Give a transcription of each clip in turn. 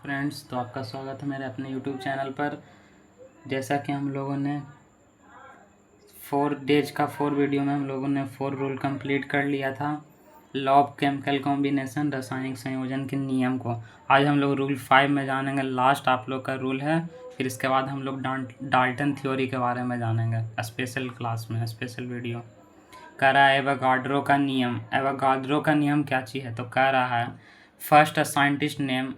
Friends, तो आपका स्वागत है मेरे अपने यूट्यूब चैनल पर। जैसा कि हम लोगों ने 4 डेज का 4 वीडियो में हम लोगों ने 4 रूल कंप्लीट कर लिया था। लॉ ऑफ केमिकल कॉम्बिनेशन, रासायनिक संयोजन के नियम को। आज हम लोग रूल 5 में जानेंगे। लास्ट आप लोग का रूल है। फिर इसके बाद हम लोग डाल्टन थ्योरी के बारे में जानेंगे स्पेशल क्लास में, स्पेशल वीडियो। कह रहा है एवोगाड्रो का नियम। एवोगाड्रो का नियम क्या चीज़ है? तो कह रहा है first scientist name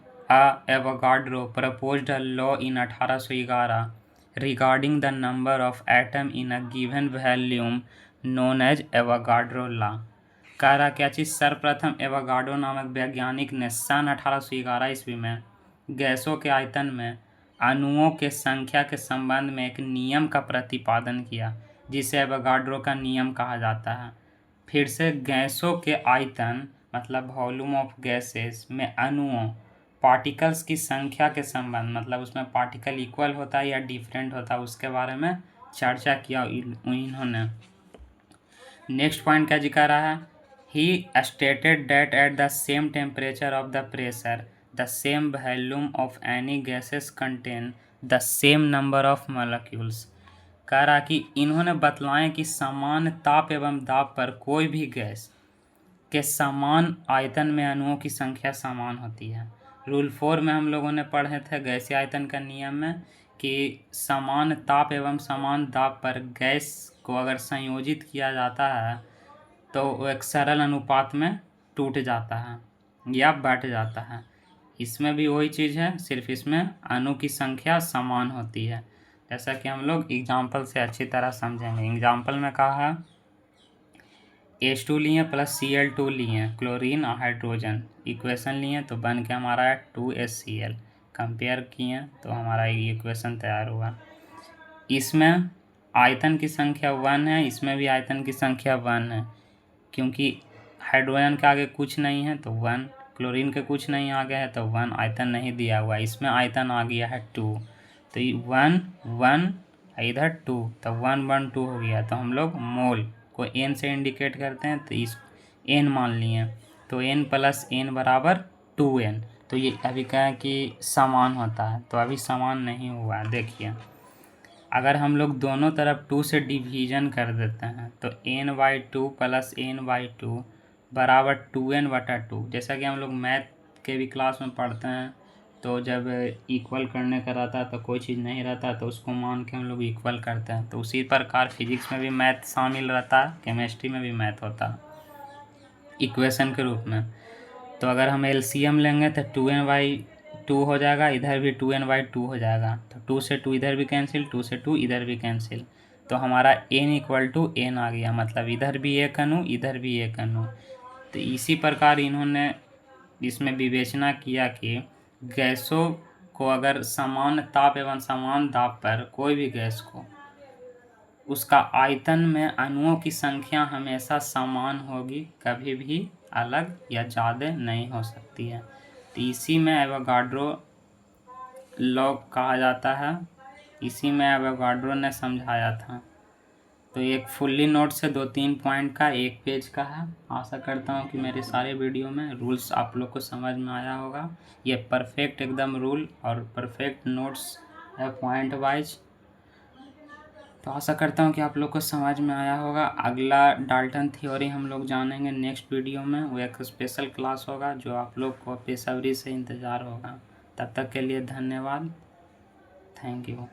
Avogadro proposed a law in 1811 regarding the number of atom in a given volume known as Avogadro law. कह रहा क्या चीज़? सर्वप्रथम एवोगाड्रो नामक वैज्ञानिक ने सन 1811 ईस्वी में गैसों के आयतन में अणुओं के संख्या के संबंध में एक नियम का प्रतिपादन किया, जिसे एवोगाड्रो का नियम कहा जाता है। फिर से गैसों के आयतन मतलब वॉल्यूम ऑफ गैसेस में अणुओं पार्टिकल्स की संख्या के संबंध मतलब उसमें पार्टिकल इक्वल होता है या डिफरेंट होता है, उसके बारे में चर्चा किया इन्होंने। नेक्स्ट पॉइंट क्या जी कह रहा है? ही stated that at the same temperature of the pressure the same volume of any gases contain the same number of molecules. कह रहा कि इन्होंने बतलाएं कि समान ताप एवं दाब पर कोई भी गैस के समान आयतन में अणुओं की संख्या समान होती है। रूल 4 में हम लोगों ने पढ़े थे गैसीय आयतन का नियम में कि समान ताप एवं समान दाब पर गैस को अगर संयोजित किया जाता है तो वो एक सरल अनुपात में टूट जाता है या बट जाता है। इसमें भी वही चीज़ है, सिर्फ इसमें अणु की संख्या समान होती है। जैसा कि हम लोग एग्जाम्पल से अच्छी तरह समझेंगे। एग्जाम्पल में कहा है H2 लिए प्लस Cl2 लिए, क्लोरीन और हाइड्रोजन इक्वेशन लिए तो बन के हमारा है 2HCl। कंपेयर किए तो हमारा ये इक्वेशन तैयार हुआ। इसमें आयतन की संख्या 1 है, इसमें भी आयतन की संख्या 1 है, क्योंकि हाइड्रोजन के आगे कुछ नहीं है तो 1, क्लोरीन के कुछ नहीं आगे है तो 1, आयतन नहीं दिया हुआ। इसमें आयतन आ गया है 2, तो 1 1 इधर 2, तो 1 1 2 हो गया। तो हम लोग मोल को n से इंडिकेट करते हैं तो इस n मान लिए, तो n प्लस n बराबर 2n। तो ये अभी कहें कि समान होता है, तो अभी समान नहीं हुआ है। देखिए अगर हम लोग दोनों तरफ 2 से डिवीजन कर देते हैं तो n/2 प्लस n/2 बराबर 2n/2। जैसा कि हम लोग मैथ के भी क्लास में पढ़ते हैं तो जब इक्वल करने का रहता है तो कोई चीज़ नहीं रहता तो उसको मान के हम लोग इक्वल करते हैं। तो उसी प्रकार फिजिक्स में भी मैथ शामिल रहता है, केमिस्ट्री में भी मैथ होता है इक्वेशन के रूप में। तो अगर हम एलसीएम लेंगे तो 2n/2 हो जाएगा, इधर भी 2n/2 हो जाएगा, तो 2 से 2 इधर भी कैंसिल, 2 से 2 इधर भी कैंसिल, तो हमारा n = n आ गया। मतलब इधर भी एक अणु, इधर भी एक अणु। तो इसी प्रकार इन्होंने इसमें विवेचना किया कि गैसों को अगर समान ताप एवं समान दाब पर कोई भी गैस को उसका आयतन में अणुओं की संख्या हमेशा समान होगी, कभी भी अलग या ज़्यादा नहीं हो सकती है। तो इसी में एवोगाड्रो लॉ कहा जाता है, इसी में एवोगाड्रो ने समझाया था। तो एक फुल्ली नोट से 2-3 पॉइंट का 1 पेज का है। आशा करता हूँ कि मेरे सारे वीडियो में रूल्स आप लोग को समझ में आया होगा। ये परफेक्ट एकदम रूल और परफेक्ट नोट्स है पॉइंट वाइज। तो आशा करता हूँ कि आप लोग को समझ में आया होगा। अगला डाल्टन थ्योरी हम लोग जानेंगे नेक्स्ट वीडियो में। वो एक स्पेशल क्लास होगा जो आप लोग को बेसब्री से इंतज़ार होगा। तब तक के लिए धन्यवाद। Thank you.